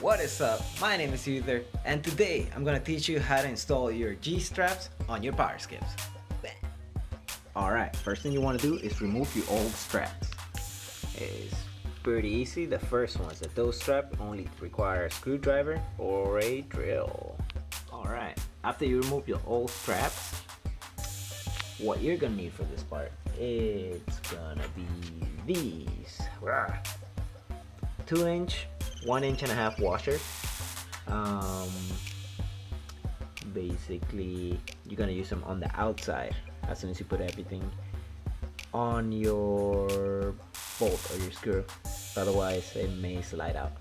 What is up? My name is Uther, and today I'm gonna teach you how to install your GStraps on your power skips. Alright, first thing you want to do is remove your old straps. It's pretty easy. The first one is a toe strap, only require a screwdriver or a drill. Alright, after you remove your old straps, what you're gonna need for this part, it's gonna be these 2-inch, 1.5-inch washer. Basically you're gonna use them on the outside as soon as you put everything on your bolt or your screw, otherwise it may slide out.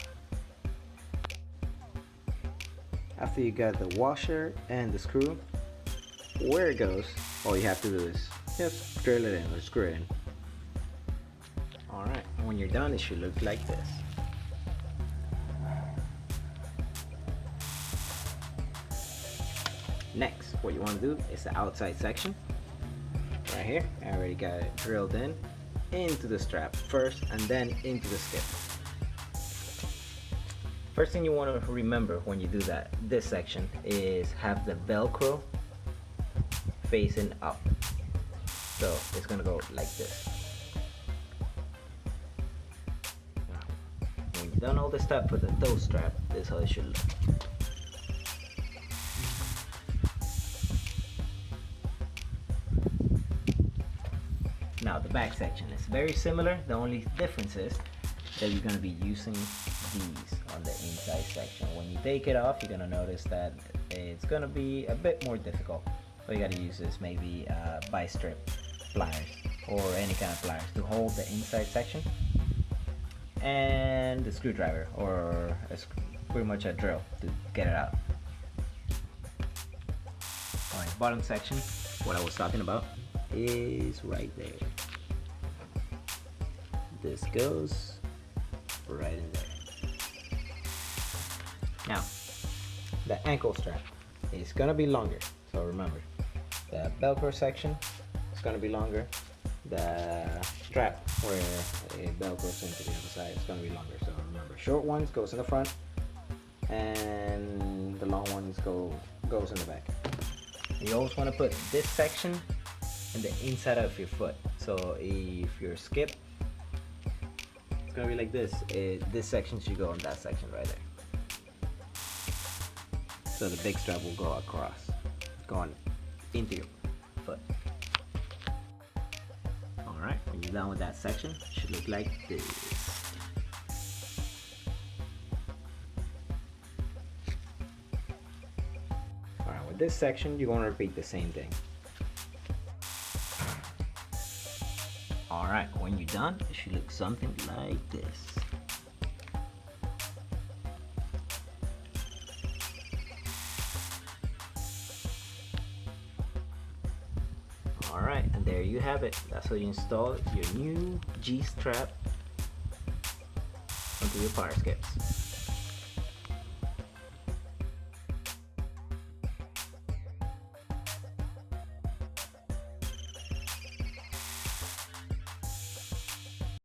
After you got the washer and the screw where it goes, all you have to do is just drill it in or screw it in. Alright, when you're done it should look like this. Next, what you want to do is the outside section. Right here, I already got it drilled in into the strap first and then into the skip. First thing you want to remember when you do this section is have the Velcro facing up. So it's gonna go like this. When you've done all this stuff for the toe strap, this is how it should look. Now the back section is very similar. The only difference is that you're going to be using these on the inside section. When you take it off, you're going to notice that it's going to be a bit more difficult. All you got to use is maybe bi-strip pliers or any kind of pliers to hold the inside section, and the screwdriver or pretty much a drill to get it out. Alright, bottom section, what I was talking about, is right there. This goes right in there. Now, the ankle strap is gonna be longer. So remember, the Velcro section is gonna be longer. The strap where it Velcros into the other side is gonna be longer. So remember, short ones goes in the front, and the long ones goes in the back. You always want to put this section in the inside of your foot. So if your skip, it's gonna be like this. This section should go on that section right there. So the big strap will go across, going into your foot. Alright, when you're done with that section, it should look like this. Alright, with this section, you're gonna repeat the same thing. Alright, when you're done, it should look something like this. Alright, and there you have it. That's how you install your new G-strap onto your power skips.